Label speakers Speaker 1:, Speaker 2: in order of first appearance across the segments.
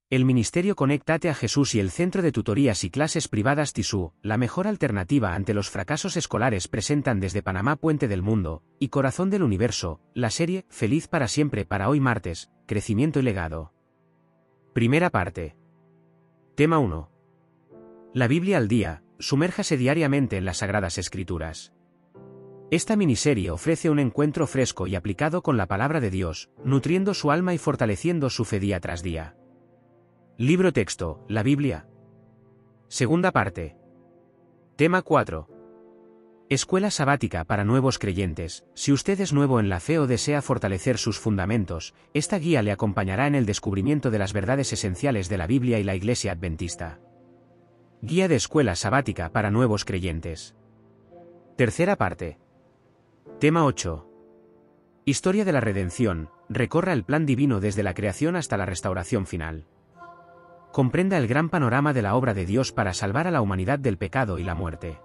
Speaker 1: El Ministerio Conéctate a Jesús y el Centro de Tutorías y Clases Privadas TISU, la mejor alternativa ante los fracasos escolares, presentan desde Panamá Puente del Mundo y Corazón del Universo, la serie Feliz para siempre para hoy martes, Crecimiento y Legado. Primera parte. Tema 1. La Biblia al día, sumérjase diariamente en las Sagradas Escrituras. Esta miniserie ofrece un encuentro fresco y aplicado con la Palabra de Dios, nutriendo su alma y fortaleciendo su fe día tras día. Libro texto, la Biblia. Segunda parte. Tema 4. Escuela sabática para nuevos creyentes. Si usted es nuevo en la fe o desea fortalecer sus fundamentos, esta guía le acompañará en el descubrimiento de las verdades esenciales de la Biblia y la Iglesia Adventista. Guía de escuela sabática para nuevos creyentes. Tercera parte. Tema 8. Historia de la redención. Recorra el plan divino desde la creación hasta la restauración final. Comprenda el gran panorama de la obra de Dios para salvar a la humanidad del pecado y la muerte.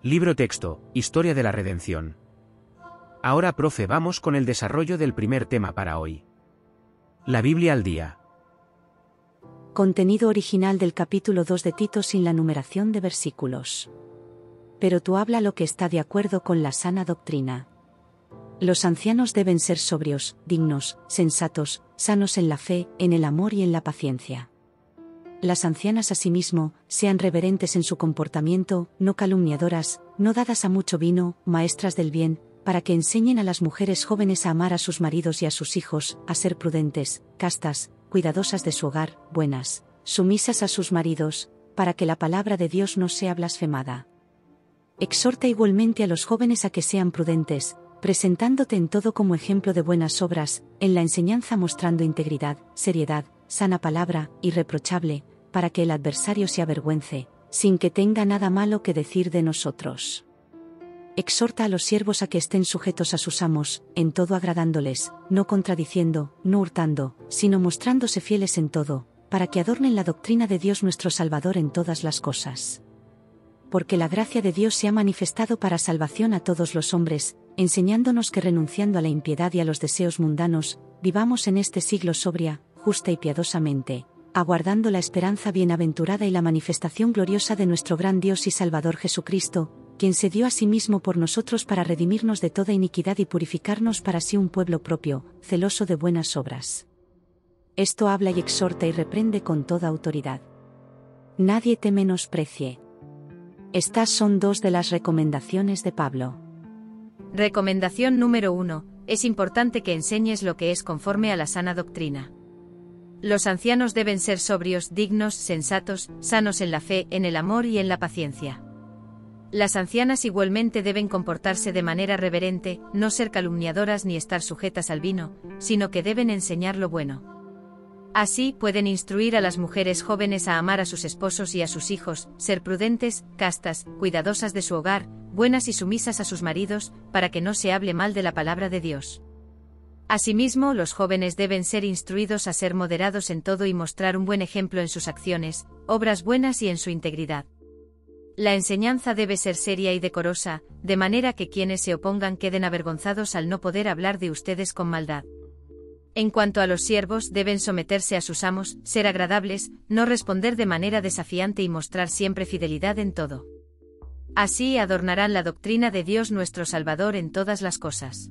Speaker 1: Libro texto, Historia de la redención. Ahora, profe, vamos con el desarrollo del primer tema para hoy. La Biblia al día.
Speaker 2: Contenido original del capítulo 2 de Tito sin la numeración de versículos. Pero tú habla lo que está de acuerdo con la sana doctrina. Los ancianos deben ser sobrios, dignos, sensatos, sanos en la fe, en el amor y en la paciencia. Las ancianas asimismo, sean reverentes en su comportamiento, no calumniadoras, no dadas a mucho vino, maestras del bien, para que enseñen a las mujeres jóvenes a amar a sus maridos y a sus hijos, a ser prudentes, castas, cuidadosas de su hogar, buenas, sumisas a sus maridos, para que la palabra de Dios no sea blasfemada. Exhorta igualmente a los jóvenes a que sean prudentes, presentándote en todo como ejemplo de buenas obras, en la enseñanza mostrando integridad, seriedad, sana palabra, irreprochable, para que el adversario se avergüence, sin que tenga nada malo que decir de nosotros. Exhorta a los siervos a que estén sujetos a sus amos, en todo agradándoles, no contradiciendo, no hurtando, sino mostrándose fieles en todo, para que adornen la doctrina de Dios nuestro Salvador en todas las cosas. Porque la gracia de Dios se ha manifestado para salvación a todos los hombres, enseñándonos que renunciando a la impiedad y a los deseos mundanos, vivamos en este siglo sobria, justa y piadosamente, aguardando la esperanza bienaventurada y la manifestación gloriosa de nuestro gran Dios y Salvador Jesucristo, quien se dio a sí mismo por nosotros para redimirnos de toda iniquidad y purificarnos para sí un pueblo propio, celoso de buenas obras. Esto habla y exhorta y reprende con toda autoridad. Nadie te menosprecie. Estas son dos de las recomendaciones de Pablo.
Speaker 3: Recomendación número 1. Es importante que enseñes lo que es conforme a la sana doctrina. Los ancianos deben ser sobrios, dignos, sensatos, sanos en la fe, en el amor y en la paciencia. Las ancianas igualmente deben comportarse de manera reverente, no ser calumniadoras ni estar sujetas al vino, sino que deben enseñar lo bueno. Así pueden instruir a las mujeres jóvenes a amar a sus esposos y a sus hijos, ser prudentes, castas, cuidadosas de su hogar, buenas y sumisas a sus maridos, para que no se hable mal de la palabra de Dios. Asimismo, los jóvenes deben ser instruidos a ser moderados en todo y mostrar un buen ejemplo en sus acciones, obras buenas y en su integridad. La enseñanza debe ser seria y decorosa, de manera que quienes se opongan queden avergonzados al no poder hablar de ustedes con maldad. En cuanto a los siervos, deben someterse a sus amos, ser agradables, no responder de manera desafiante y mostrar siempre fidelidad en todo. Así adornarán la doctrina de Dios nuestro Salvador en todas las cosas.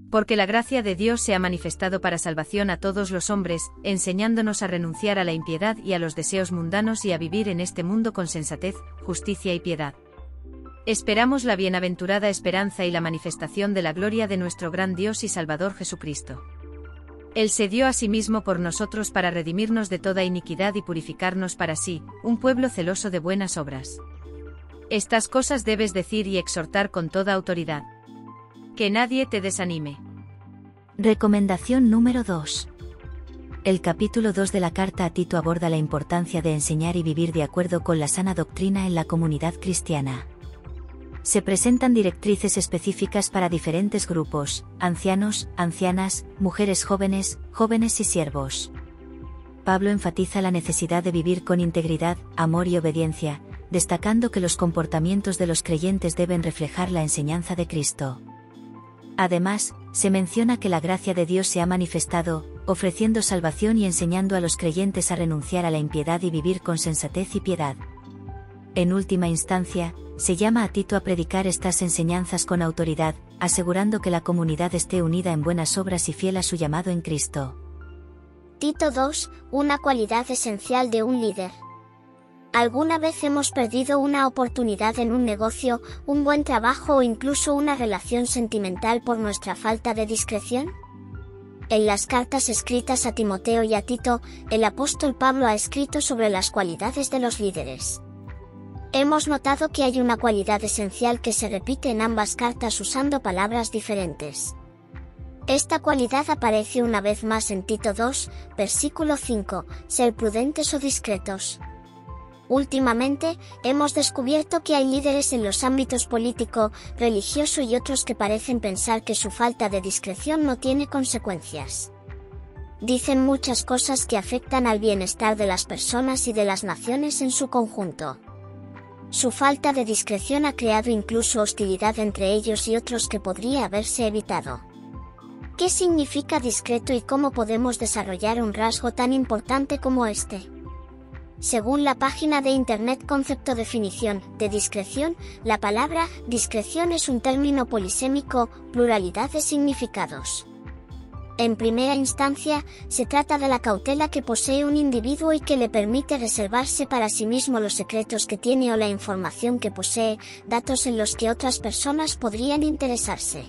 Speaker 3: Porque la gracia de Dios se ha manifestado para salvación a todos los hombres, enseñándonos a renunciar a la impiedad y a los deseos mundanos y a vivir en este mundo con sensatez, justicia y piedad. Esperamos la bienaventurada esperanza y la manifestación de la gloria de nuestro gran Dios y Salvador Jesucristo. Él se dio a sí mismo por nosotros para redimirnos de toda iniquidad y purificarnos para sí, un pueblo celoso de buenas obras. Estas cosas debes decir y exhortar con toda autoridad. Que nadie te desanime.
Speaker 4: Recomendación número 2. El capítulo 2 de la carta a Tito aborda la importancia de enseñar y vivir de acuerdo con la sana doctrina en la comunidad cristiana. Se presentan directrices específicas para diferentes grupos: ancianos, ancianas, mujeres jóvenes, jóvenes y siervos. Pablo enfatiza la necesidad de vivir con integridad, amor y obediencia, destacando que los comportamientos de los creyentes deben reflejar la enseñanza de Cristo. Además, se menciona que la gracia de Dios se ha manifestado, ofreciendo salvación y enseñando a los creyentes a renunciar a la impiedad y vivir con sensatez y piedad. En última instancia, se llama a Tito a predicar estas enseñanzas con autoridad, asegurando que la comunidad esté unida en buenas obras y fiel a su llamado en Cristo.
Speaker 5: Tito 2, una cualidad esencial de un líder. ¿Alguna vez hemos perdido una oportunidad en un negocio, un buen trabajo o incluso una relación sentimental por nuestra falta de discreción? En las cartas escritas a Timoteo y a Tito, el apóstol Pablo ha escrito sobre las cualidades de los líderes. Hemos notado que hay una cualidad esencial que se repite en ambas cartas usando palabras diferentes. Esta cualidad aparece una vez más en Tito 2, versículo 5, ser prudentes o discretos. Últimamente, hemos descubierto que hay líderes en los ámbitos político, religioso y otros que parecen pensar que su falta de discreción no tiene consecuencias. Dicen muchas cosas que afectan al bienestar de las personas y de las naciones en su conjunto. Su falta de discreción ha creado incluso hostilidad entre ellos y otros que podría haberse evitado. ¿Qué significa discreto y cómo podemos desarrollar un rasgo tan importante como este? Según la página de Internet Concepto Definición de discreción, la palabra discreción es un término polisémico, pluralidad de significados. En primera instancia, se trata de la cautela que posee un individuo y que le permite reservarse para sí mismo los secretos que tiene o la información que posee, datos en los que otras personas podrían interesarse.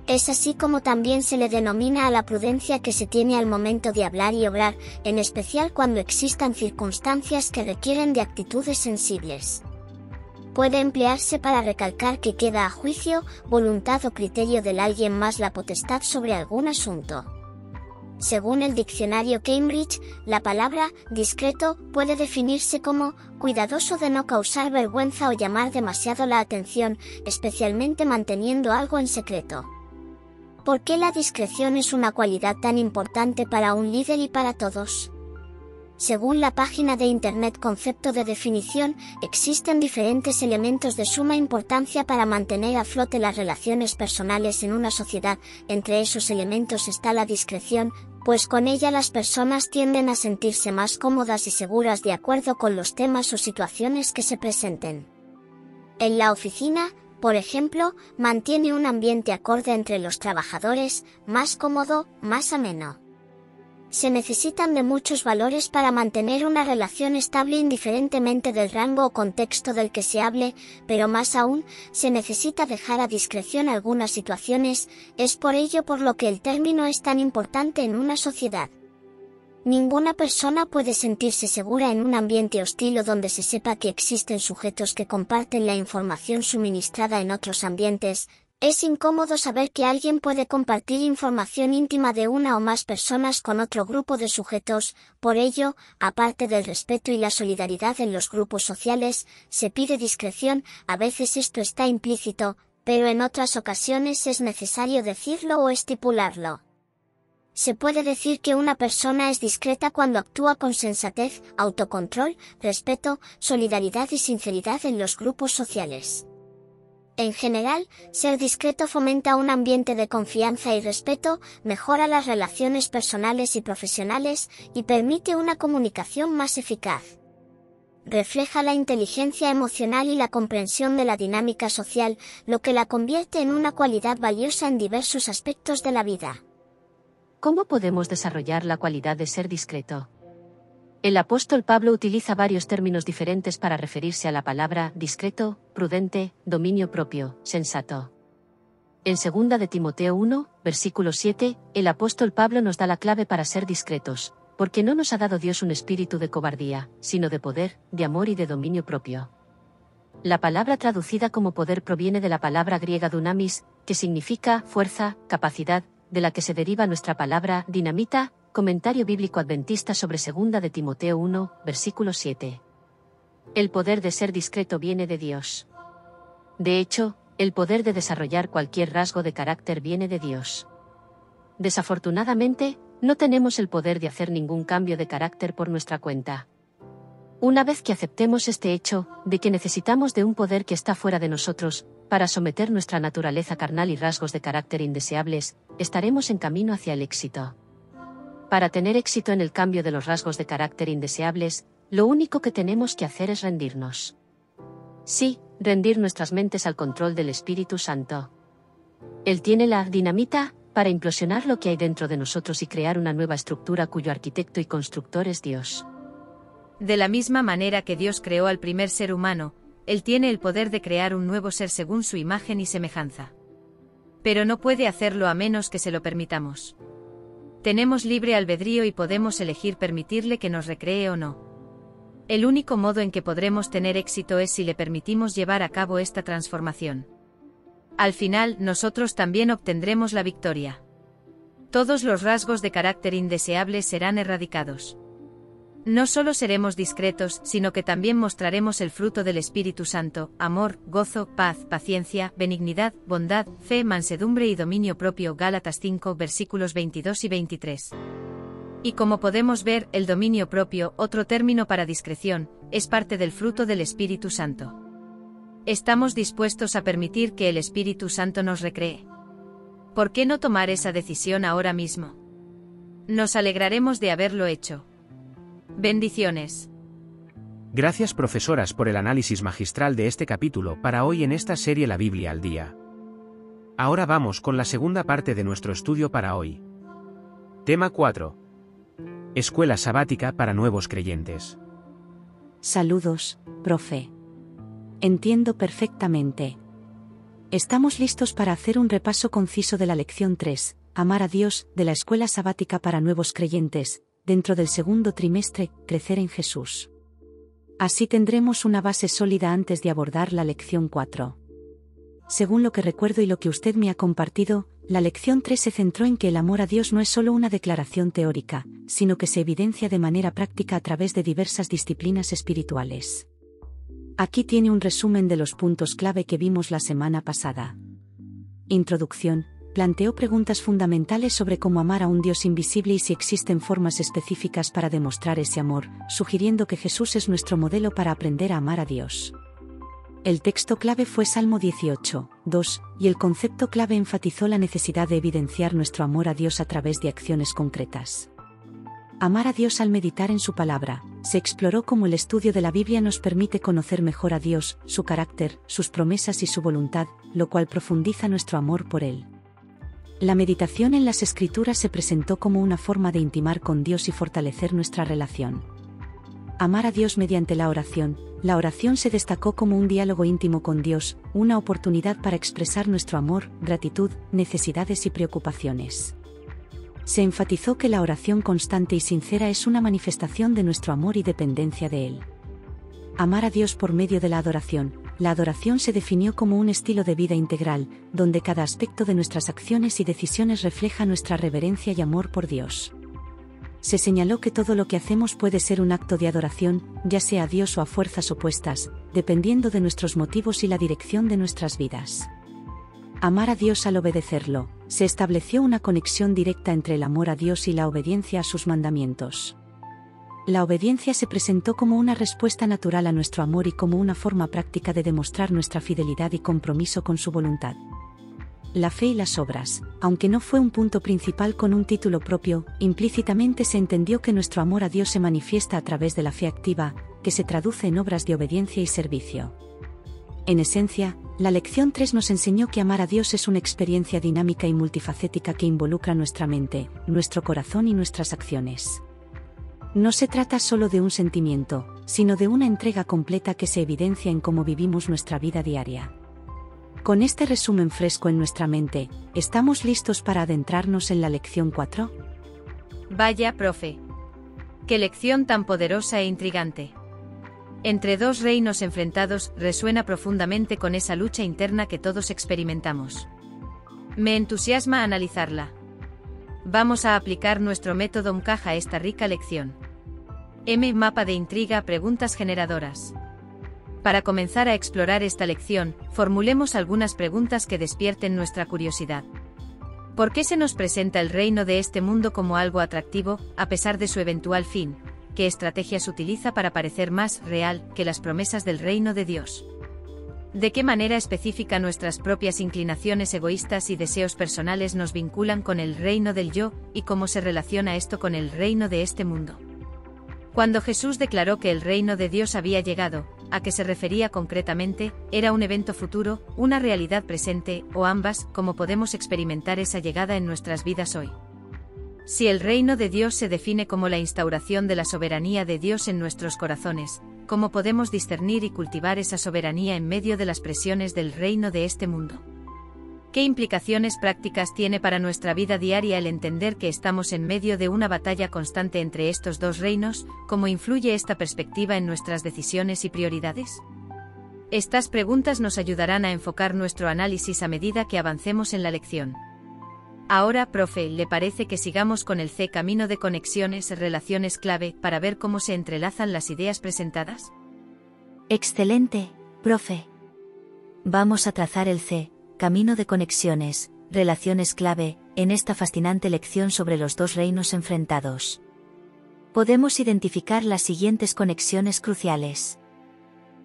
Speaker 5: Es así como también se le denomina a la prudencia que se tiene al momento de hablar y obrar, en especial cuando existan circunstancias que requieren de actitudes sensibles. Puede emplearse para recalcar que queda a juicio, voluntad o criterio del alguien más la potestad sobre algún asunto. Según el diccionario Cambridge, la palabra discreto puede definirse como cuidadoso de no causar vergüenza o llamar demasiado la atención, especialmente manteniendo algo en secreto. ¿Por qué la discreción es una cualidad tan importante para un líder y para todos? Según la página de Internet Concepto de Definición, existen diferentes elementos de suma importancia para mantener a flote las relaciones personales en una sociedad. Entre esos elementos está la discreción, pues con ella las personas tienden a sentirse más cómodas y seguras de acuerdo con los temas o situaciones que se presenten. En la oficina, por ejemplo, mantiene un ambiente acorde entre los trabajadores, más cómodo, más ameno. Se necesitan de muchos valores para mantener una relación estable indiferentemente del rango o contexto del que se hable, pero más aún, se necesita dejar a discreción algunas situaciones, es por ello por lo que el término es tan importante en una sociedad. Ninguna persona puede sentirse segura en un ambiente hostil o donde se sepa que existen sujetos que comparten la información suministrada en otros ambientes. Es incómodo saber que alguien puede compartir información íntima de una o más personas con otro grupo de sujetos. Por ello, aparte del respeto y la solidaridad en los grupos sociales, se pide discreción. A veces esto está implícito, pero en otras ocasiones es necesario decirlo o estipularlo. Se puede decir que una persona es discreta cuando actúa con sensatez, autocontrol, respeto, solidaridad y sinceridad en los grupos sociales. En general, ser discreto fomenta un ambiente de confianza y respeto, mejora las relaciones personales y profesionales, y permite una comunicación más eficaz. Refleja la inteligencia emocional y la comprensión de la dinámica social, lo que la convierte en una cualidad valiosa en diversos aspectos de la vida.
Speaker 2: ¿Cómo podemos desarrollar la cualidad de ser discreto? El apóstol Pablo utiliza varios términos diferentes para referirse a la palabra discreto, prudente, dominio propio, sensato. En 2 de Timoteo 1, versículo 7, el apóstol Pablo nos da la clave para ser discretos, porque no nos ha dado Dios un espíritu de cobardía, sino de poder, de amor y de dominio propio. La palabra traducida como poder proviene de la palabra griega dunamis, que significa fuerza, capacidad, de la que se deriva nuestra palabra dinamita. Comentario bíblico adventista sobre 2 de Timoteo 1, versículo 7. El poder de ser discreto viene de Dios. De hecho, el poder de desarrollar cualquier rasgo de carácter viene de Dios. Desafortunadamente, no tenemos el poder de hacer ningún cambio de carácter por nuestra cuenta. Una vez que aceptemos este hecho, de que necesitamos de un poder que está fuera de nosotros, para someter nuestra naturaleza carnal y rasgos de carácter indeseables, estaremos en camino hacia el éxito.
Speaker 6: Para tener éxito en el cambio de los rasgos de carácter indeseables, lo único que tenemos que hacer es rendirnos. Sí, rendir nuestras mentes al control del Espíritu Santo. Él tiene la dinamita para implosionar lo que hay dentro de nosotros y crear una nueva estructura cuyo arquitecto y constructor es Dios.
Speaker 3: De la misma manera que Dios creó al primer ser humano, Él tiene el poder de crear un nuevo ser según su imagen y semejanza. Pero no puede hacerlo a menos que se lo permitamos. Tenemos libre albedrío y podemos elegir permitirle que nos recree o no. El único modo en que podremos tener éxito es si le permitimos llevar a cabo esta transformación. Al final, nosotros también obtendremos la victoria. Todos los rasgos de carácter indeseables serán erradicados. No solo seremos discretos, sino que también mostraremos el fruto del Espíritu Santo: amor, gozo, paz, paciencia, benignidad, bondad, fe, mansedumbre y dominio propio. Gálatas 5 versículos 22 y 23. Y como podemos ver, el dominio propio, otro término para discreción, es parte del fruto del Espíritu Santo. ¿Estamos dispuestos a permitir que el Espíritu Santo nos recree? ¿Por qué no tomar esa decisión ahora mismo? Nos alegraremos de haberlo hecho. Bendiciones.
Speaker 1: Gracias, profesoras, por el análisis magistral de este capítulo para hoy en esta serie La Biblia al Día. Ahora vamos con la segunda parte de nuestro estudio para hoy. Tema 4. Escuela sabática para nuevos creyentes.
Speaker 2: Saludos, profe. Entiendo perfectamente. Estamos listos para hacer un repaso conciso de la lección 3, Amar a Dios, de la Escuela Sabática para Nuevos Creyentes, dentro del segundo trimestre, Crecer en Jesús. Así tendremos una base sólida antes de abordar la lección 4. Según lo que recuerdo y lo que usted me ha compartido, la lección 3 se centró en que el amor a Dios no es solo una declaración teórica, sino que se evidencia de manera práctica a través de diversas disciplinas espirituales. Aquí tiene un resumen de los puntos clave que vimos la semana pasada. Introducción. Planteó preguntas fundamentales sobre cómo amar a un Dios invisible y si existen formas específicas para demostrar ese amor, sugiriendo que Jesús es nuestro modelo para aprender a amar a Dios. El texto clave fue Salmo 18, 2, y el concepto clave enfatizó la necesidad de evidenciar nuestro amor a Dios a través de acciones concretas. Amar a Dios al meditar en su palabra. Se exploró cómo el estudio de la Biblia nos permite conocer mejor a Dios, su carácter, sus promesas y su voluntad, lo cual profundiza nuestro amor por Él. La meditación en las Escrituras se presentó como una forma de intimar con Dios y fortalecer nuestra relación. Amar a Dios mediante la oración. La oración se destacó como un diálogo íntimo con Dios, una oportunidad para expresar nuestro amor, gratitud, necesidades y preocupaciones. Se enfatizó que la oración constante y sincera es una manifestación de nuestro amor y dependencia de Él. Amar a Dios por medio de la adoración. La adoración se definió como un estilo de vida integral, donde cada aspecto de nuestras acciones y decisiones refleja nuestra reverencia y amor por Dios. Se señaló que todo lo que hacemos puede ser un acto de adoración, ya sea a Dios o a fuerzas opuestas, dependiendo de nuestros motivos y la dirección de nuestras vidas. Amar a Dios al obedecerlo. Se estableció una conexión directa entre el amor a Dios y la obediencia a sus mandamientos. La obediencia se presentó como una respuesta natural a nuestro amor y como una forma práctica de demostrar nuestra fidelidad y compromiso con su voluntad. La fe y las obras. Aunque no fue un punto principal con un título propio, implícitamente se entendió que nuestro amor a Dios se manifiesta a través de la fe activa, que se traduce en obras de obediencia y servicio. En esencia, la lección 3 nos enseñó que amar a Dios es una experiencia dinámica y multifacética que involucra nuestra mente, nuestro corazón y nuestras acciones. No se trata solo de un sentimiento, sino de una entrega completa que se evidencia en cómo vivimos nuestra vida diaria. Con este resumen fresco en nuestra mente, ¿estamos listos para adentrarnos en la lección 4?
Speaker 3: Vaya, profe. ¡Qué lección tan poderosa e intrigante! Entre dos reinos enfrentados, resuena profundamente con esa lucha interna que todos experimentamos. Me entusiasma analizarla. Vamos a aplicar nuestro método MCAJ a esta rica lección. Mapa de intriga, preguntas generadoras. Para comenzar a explorar esta lección, formulemos algunas preguntas que despierten nuestra curiosidad. ¿Por qué se nos presenta el reino de este mundo como algo atractivo, a pesar de su eventual fin? ¿Qué estrategias utiliza para parecer más real que las promesas del reino de Dios? ¿De qué manera específica nuestras propias inclinaciones egoístas y deseos personales nos vinculan con el reino del yo, y cómo se relaciona esto con el reino de este mundo? Cuando Jesús declaró que el reino de Dios había llegado, ¿a qué se refería concretamente? ¿Era un evento futuro, una realidad presente, o ambas? ¿Cómo podemos experimentar esa llegada en nuestras vidas hoy? Si el reino de Dios se define como la instauración de la soberanía de Dios en nuestros corazones, ¿cómo podemos discernir y cultivar esa soberanía en medio de las presiones del reino de este mundo? ¿Qué implicaciones prácticas tiene para nuestra vida diaria el entender que estamos en medio de una batalla constante entre estos dos reinos? ¿Cómo influye esta perspectiva en nuestras decisiones y prioridades? Estas preguntas nos ayudarán a enfocar nuestro análisis a medida que avancemos en la lección. Ahora, profe, ¿le parece que sigamos con el camino de conexiones, relaciones clave, para ver cómo se entrelazan las ideas presentadas?
Speaker 4: Excelente, profe. Vamos a trazar el camino de conexiones, relaciones clave, en esta fascinante lección sobre los dos reinos enfrentados. Podemos identificar las siguientes conexiones cruciales.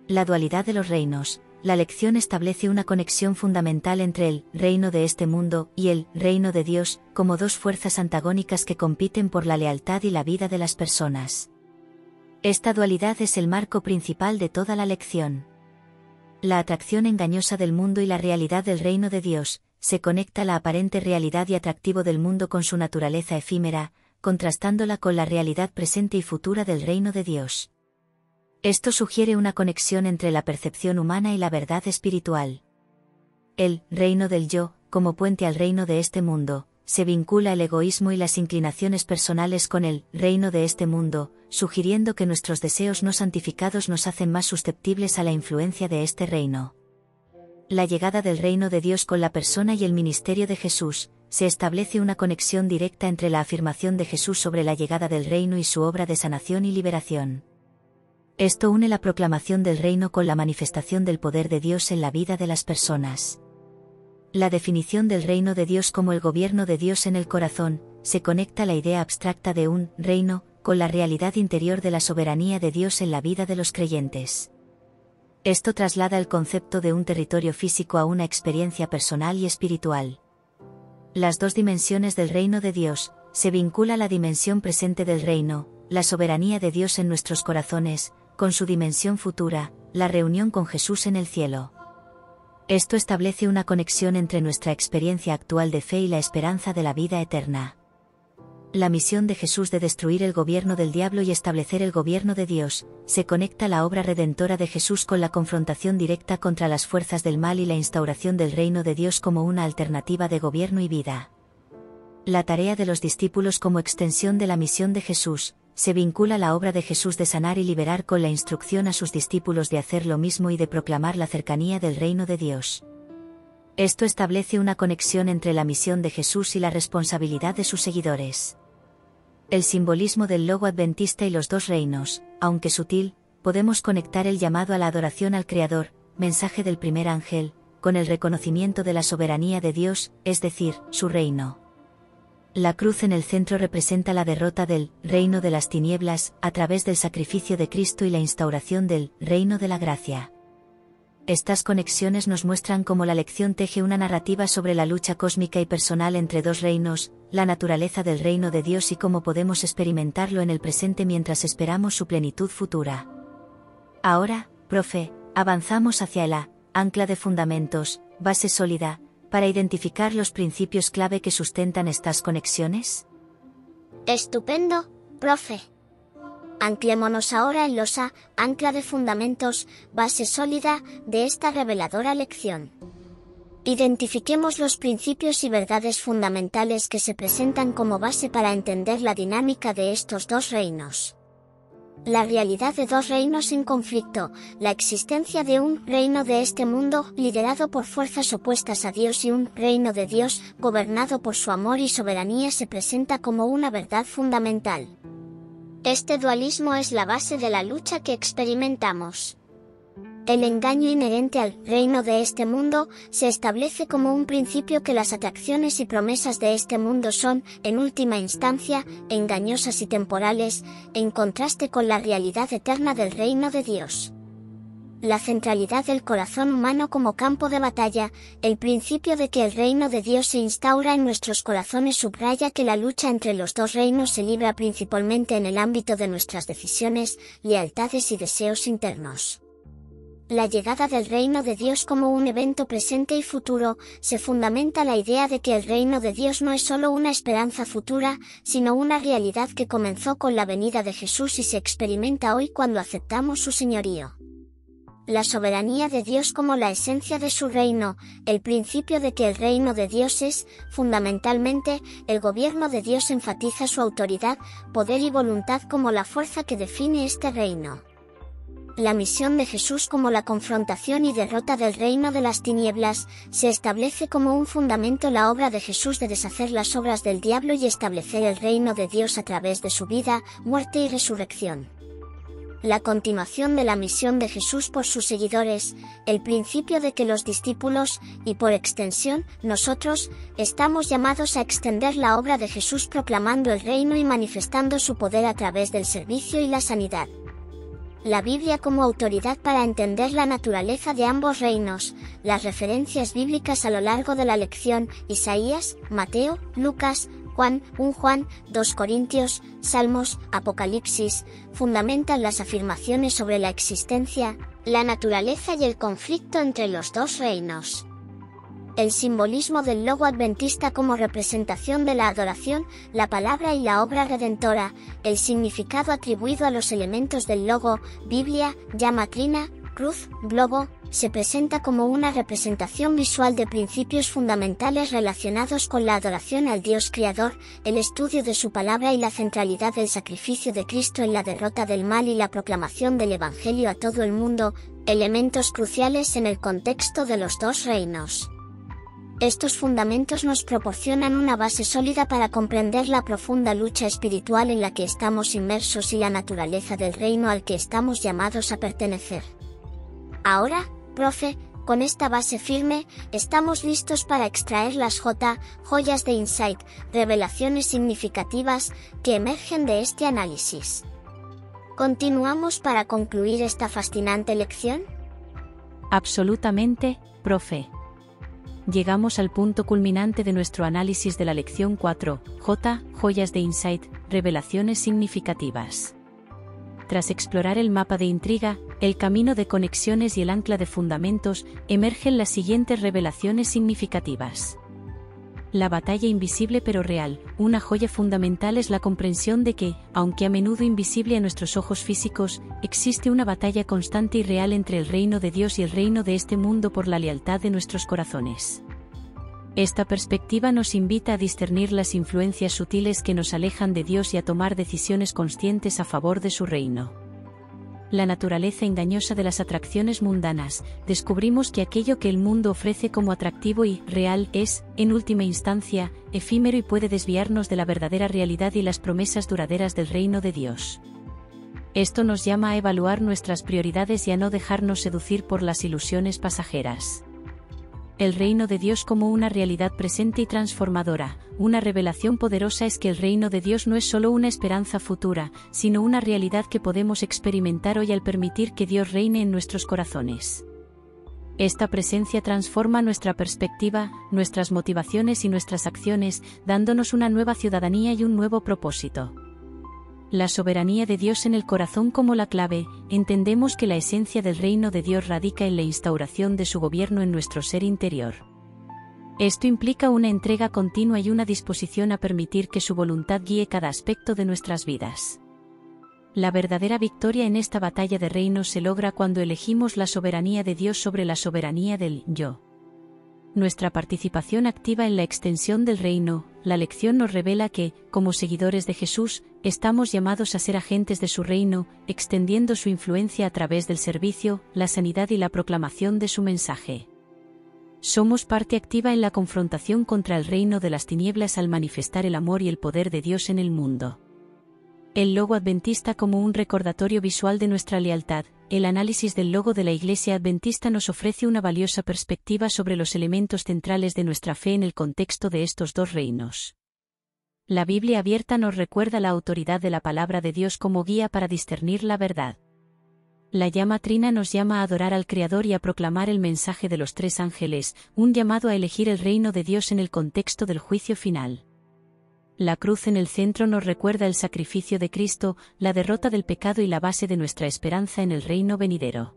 Speaker 4: La dualidad de los reinos. La lección establece una conexión fundamental entre el reino de este mundo y el reino de Dios, como dos fuerzas antagónicas que compiten por la lealtad y la vida de las personas. Esta dualidad es el marco principal de toda la lección. La atracción engañosa del mundo y la realidad del reino de Dios. Se conecta la aparente realidad y atractivo del mundo con su naturaleza efímera, contrastándola con la realidad presente y futura del reino de Dios. Esto sugiere una conexión entre la percepción humana y la verdad espiritual. El reino del yo, como puente al reino de este mundo, se vincula el egoísmo y las inclinaciones personales con el reino de este mundo, sugiriendo que nuestros deseos no santificados nos hacen más susceptibles a la influencia de este reino. La llegada del reino de Dios con la persona y el ministerio de Jesús. Se establece una conexión directa entre la afirmación de Jesús sobre la llegada del reino y su obra de sanación y liberación. Esto une la proclamación del reino con la manifestación del poder de Dios en la vida de las personas. La definición del reino de Dios como el gobierno de Dios en el corazón. Se conecta la idea abstracta de un reino con la realidad interior de la soberanía de Dios en la vida de los creyentes. Esto traslada el concepto de un territorio físico a una experiencia personal y espiritual. Las dos dimensiones del reino de Dios. Se vincula la dimensión presente del reino, la soberanía de Dios en nuestros corazones, con su dimensión futura, la reunión con Jesús en el cielo. Esto establece una conexión entre nuestra experiencia actual de fe y la esperanza de la vida eterna. La misión de Jesús de destruir el gobierno del diablo y establecer el gobierno de Dios. Se conecta la obra redentora de Jesús con la confrontación directa contra las fuerzas del mal y la instauración del reino de Dios como una alternativa de gobierno y vida. La tarea de los discípulos como extensión de la misión de Jesús. Se vincula la obra de Jesús de sanar y liberar con la instrucción a sus discípulos de hacer lo mismo y de proclamar la cercanía del reino de Dios. Esto establece una conexión entre la misión de Jesús y la responsabilidad de sus seguidores. El simbolismo del logo adventista y los dos reinos, aunque sutil, podemos conectar el llamado a la adoración al Creador, mensaje del primer ángel, con el reconocimiento de la soberanía de Dios, es decir, su reino. La cruz en el centro representa la derrota del reino de las tinieblas, a través del sacrificio de Cristo y la instauración del reino de la gracia. Estas conexiones nos muestran cómo la lección teje una narrativa sobre la lucha cósmica y personal entre dos reinos, la naturaleza del reino de Dios y cómo podemos experimentarlo en el presente mientras esperamos su plenitud futura. Ahora, profe, avanzamos hacia el ancla de fundamentos, base sólida, para identificar los principios clave que sustentan estas conexiones.
Speaker 5: Estupendo, profe. Anclémonos ahora en los ancla de fundamentos, base sólida, de esta reveladora lección. Identifiquemos los principios y verdades fundamentales que se presentan como base para entender la dinámica de estos dos reinos. La realidad de dos reinos en conflicto, la existencia de un reino de este mundo liderado por fuerzas opuestas a Dios y un reino de Dios gobernado por su amor y soberanía se presenta como una verdad fundamental. Este dualismo es la base de la lucha que experimentamos. El engaño inherente al reino de este mundo se establece como un principio que las atracciones y promesas de este mundo son, en última instancia, engañosas y temporales, en contraste con la realidad eterna del reino de Dios. La centralidad del corazón humano como campo de batalla, el principio de que el reino de Dios se instaura en nuestros corazones subraya que la lucha entre los dos reinos se libra principalmente en el ámbito de nuestras decisiones, lealtades y deseos internos. La llegada del reino de Dios como un evento presente y futuro, se fundamenta la idea de que el reino de Dios no es solo una esperanza futura, sino una realidad que comenzó con la venida de Jesús y se experimenta hoy cuando aceptamos su señorío. La soberanía de Dios como la esencia de su reino, el principio de que el reino de Dios es, fundamentalmente, el gobierno de Dios enfatiza su autoridad, poder y voluntad como la fuerza que define este reino. La misión de Jesús como la confrontación y derrota del reino de las tinieblas, se establece como un fundamento la obra de Jesús de deshacer las obras del diablo y establecer el reino de Dios a través de su vida, muerte y resurrección. La continuación de la misión de Jesús por sus seguidores, el principio de que los discípulos, y por extensión, nosotros, estamos llamados a extender la obra de Jesús proclamando el reino y manifestando su poder a través del servicio y la sanidad. La Biblia como autoridad para entender la naturaleza de ambos reinos, las referencias bíblicas a lo largo de la lección, Isaías, Mateo, Lucas, Juan, 1 Juan, 2 Corintios, Salmos, Apocalipsis, fundamentan las afirmaciones sobre la existencia, la naturaleza y el conflicto entre los dos reinos. El simbolismo del logo adventista como representación de la adoración, la palabra y la obra redentora, el significado atribuido a los elementos del logo, Biblia, llama trina, cruz, globo, se presenta como una representación visual de principios fundamentales relacionados con la adoración al Dios Creador, el estudio de su palabra y la centralidad del sacrificio de Cristo en la derrota del mal y la proclamación del Evangelio a todo el mundo, elementos cruciales en el contexto de los dos reinos. Estos fundamentos nos proporcionan una base sólida para comprender la profunda lucha espiritual en la que estamos inmersos y la naturaleza del reino al que estamos llamados a pertenecer. Ahora, profe, con esta base firme, estamos listos para extraer las joyas de insight, revelaciones significativas, que emergen de este análisis. ¿Continuamos para concluir esta fascinante lección?
Speaker 2: Absolutamente, profe. Llegamos al punto culminante de nuestro análisis de la lección 4, joyas de insight, revelaciones significativas. Tras explorar el mapa de intriga, el camino de conexiones y el ancla de fundamentos, emergen las siguientes revelaciones significativas. La batalla invisible pero real, una joya fundamental es la comprensión de que, aunque a menudo invisible a nuestros ojos físicos, existe una batalla constante y real entre el reino de Dios y el reino de este mundo por la lealtad de nuestros corazones. Esta perspectiva nos invita a discernir las influencias sutiles que nos alejan de Dios y a tomar decisiones conscientes a favor de su reino. La naturaleza engañosa de las atracciones mundanas, descubrimos que aquello que el mundo ofrece como atractivo y real es, en última instancia, efímero y puede desviarnos de la verdadera realidad y las promesas duraderas del reino de Dios. Esto nos llama a evaluar nuestras prioridades y a no dejarnos seducir por las ilusiones pasajeras. El reino de Dios como una realidad presente y transformadora. Una revelación poderosa es que el reino de Dios no es solo una esperanza futura, sino una realidad que podemos experimentar hoy al permitir que Dios reine en nuestros corazones. Esta presencia transforma nuestra perspectiva, nuestras motivaciones y nuestras acciones, dándonos una nueva ciudadanía y un nuevo propósito. La soberanía de Dios en el corazón como la clave, entendemos que la esencia del reino de Dios radica en la instauración de su gobierno en nuestro ser interior. Esto implica una entrega continua y una disposición a permitir que su voluntad guíe cada aspecto de nuestras vidas. La verdadera victoria en esta batalla de reinos se logra cuando elegimos la soberanía de Dios sobre la soberanía del yo. Nuestra participación activa en la extensión del reino, la lección nos revela que, como seguidores de Jesús, estamos llamados a ser agentes de su reino, extendiendo su influencia a través del servicio, la sanidad y la proclamación de su mensaje. Somos parte activa en la confrontación contra el reino de las tinieblas al manifestar el amor y el poder de Dios en el mundo. El logo adventista como un recordatorio visual de nuestra lealtad. El análisis del logo de la Iglesia Adventista nos ofrece una valiosa perspectiva sobre los elementos centrales de nuestra fe en el contexto de estos dos reinos. La Biblia abierta nos recuerda la autoridad de la palabra de Dios como guía para discernir la verdad. La llama trina nos llama a adorar al Creador y a proclamar el mensaje de los 3 ángeles, un llamado a elegir el reino de Dios en el contexto del juicio final. La cruz en el centro nos recuerda el sacrificio de Cristo, la derrota del pecado y la base de nuestra esperanza en el reino venidero.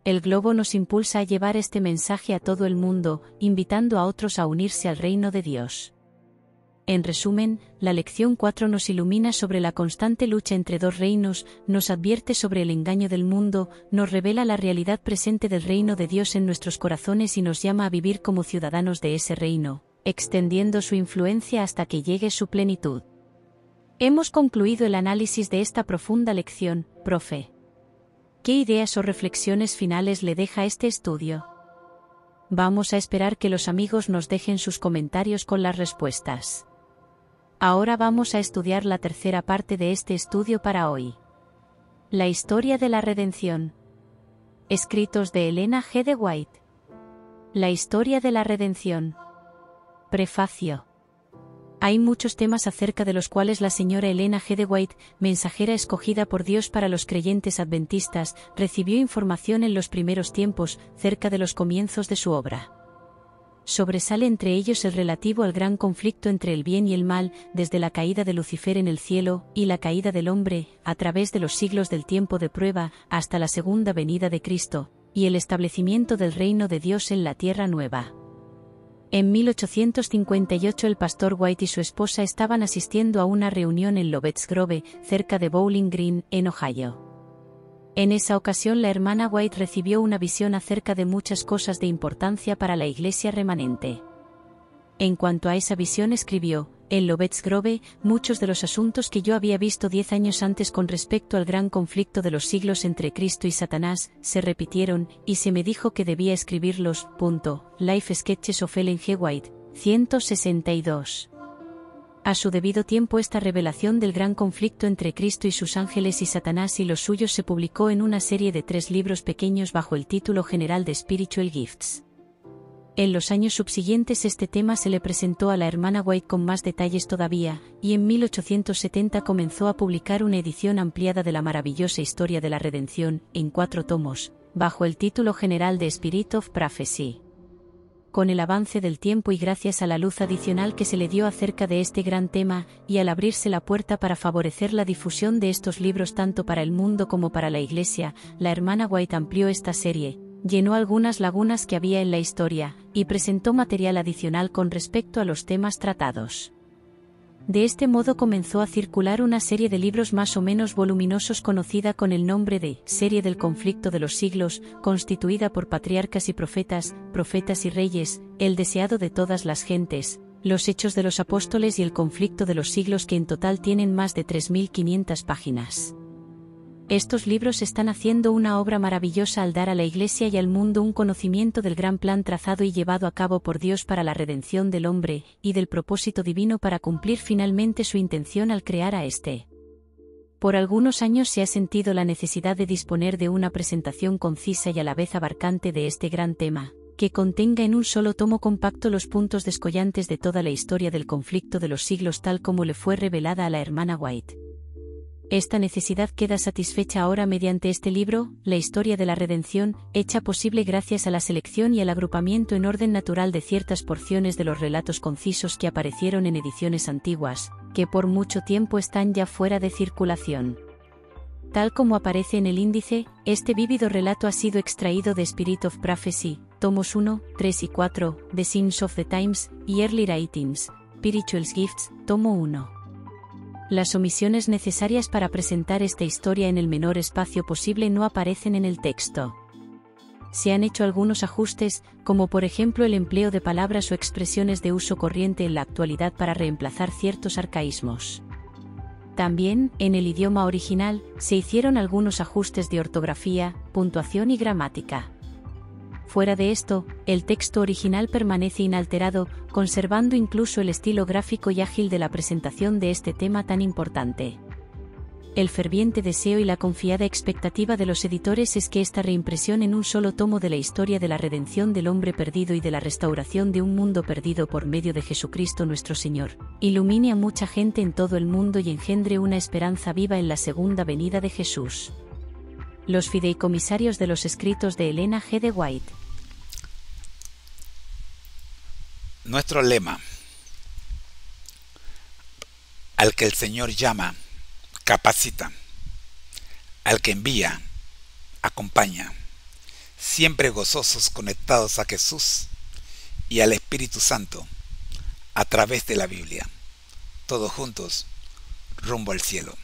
Speaker 2: El globo nos impulsa a llevar este mensaje a todo el mundo, invitando a otros a unirse al reino de Dios. En resumen, la lección 4 nos ilumina sobre la constante lucha entre 2 reinos, nos advierte sobre el engaño del mundo, nos revela la realidad presente del reino de Dios en nuestros corazones y nos llama a vivir como ciudadanos de ese reino, extendiendo su influencia hasta que llegue su plenitud. Hemos concluido el análisis de esta profunda lección, profe. ¿Qué ideas o reflexiones finales le deja este estudio? Vamos a esperar que los amigos nos dejen sus comentarios con las respuestas. Ahora vamos a estudiar la tercera parte de este estudio para hoy. La historia de la redención. Escritos de Elena G. de White. La historia de la redención. Prefacio. Hay muchos temas acerca de los cuales la señora Elena G. de White, mensajera escogida por Dios para los creyentes adventistas, recibió información en los primeros tiempos, cerca de los comienzos de su obra. Sobresale entre ellos el relativo al gran conflicto entre el bien y el mal, desde la caída de Lucifer en el cielo, y la caída del hombre, a través de los siglos del tiempo de prueba, hasta la segunda venida de Cristo, y el establecimiento del reino de Dios en la tierra nueva. En 1858 el pastor White y su esposa estaban asistiendo a una reunión en Lovetts Grove, cerca de Bowling Green, en Ohio. En esa ocasión la hermana White recibió una visión acerca de muchas cosas de importancia para la iglesia remanente. En cuanto a esa visión escribió, en Lovetts Grove, muchos de los asuntos que yo había visto 10 años antes con respecto al gran conflicto de los siglos entre Cristo y Satanás, se repitieron, y se me dijo que debía escribirlos. Life Sketches of Ellen G. White, 162. A su debido tiempo esta revelación del gran conflicto entre Cristo y sus ángeles y Satanás y los suyos se publicó en una serie de 3 libros pequeños bajo el título general de Spiritual Gifts. En los años subsiguientes este tema se le presentó a la hermana White con más detalles todavía, y en 1870 comenzó a publicar una edición ampliada de la maravillosa historia de la redención, en 4 tomos, bajo el título general de Spirit of Prophecy. Con el avance del tiempo y gracias a la luz adicional que se le dio acerca de este gran tema, y al abrirse la puerta para favorecer la difusión de estos libros tanto para el mundo como para la Iglesia, la hermana White amplió esta serie, llenó algunas lagunas que había en la historia, y presentó material adicional con respecto a los temas tratados. De este modo comenzó a circular una serie de libros más o menos voluminosos conocida con el nombre de Serie del Conflicto de los Siglos, constituida por patriarcas y profetas, profetas y reyes, el deseado de todas las gentes, los Hechos de los Apóstoles y el Conflicto de los Siglos, que en total tienen más de 3.500 páginas. Estos libros están haciendo una obra maravillosa al dar a la Iglesia y al mundo un conocimiento del gran plan trazado y llevado a cabo por Dios para la redención del hombre, y del propósito divino para cumplir finalmente su intención al crear a éste. Por algunos años se ha sentido la necesidad de disponer de una presentación concisa y a la vez abarcante de este gran tema, que contenga en un solo tomo compacto los puntos descollantes de toda la historia del conflicto de los siglos tal como le fue revelada a la hermana White. Esta necesidad queda satisfecha ahora mediante este libro, La Historia de la Redención, hecha posible gracias a la selección y al agrupamiento en orden natural de ciertas porciones de los relatos concisos que aparecieron en ediciones antiguas, que por mucho tiempo están ya fuera de circulación. Tal como aparece en el índice, este vívido relato ha sido extraído de Spirit of Prophecy, tomos 1, 3 y 4, The Signs of the Times, y Early Writings, Spiritual Gifts, tomo 1. Las omisiones necesarias para presentar esta historia en el menor espacio posible no aparecen en el texto. Se han hecho algunos ajustes, como por ejemplo el empleo de palabras o expresiones de uso corriente en la actualidad para reemplazar ciertos arcaísmos. También, en el idioma original, se hicieron algunos ajustes de ortografía, puntuación y gramática. Fuera de esto, el texto original permanece inalterado, conservando incluso el estilo gráfico y ágil de la presentación de este tema tan importante. El ferviente deseo y la confiada expectativa de los editores es que esta reimpresión en un solo tomo de la historia de la redención del hombre perdido y de la restauración de un mundo perdido por medio de Jesucristo nuestro Señor, ilumine a mucha gente en todo el mundo y engendre una esperanza viva en la segunda venida de Jesús. Los fideicomisarios de los escritos de Elena G. de White.
Speaker 7: Nuestro lema: al que el Señor llama, capacita; al que envía, acompaña. Siempre gozosos, conectados a Jesús y al Espíritu Santo a través de la Biblia. Todos juntos, rumbo al cielo.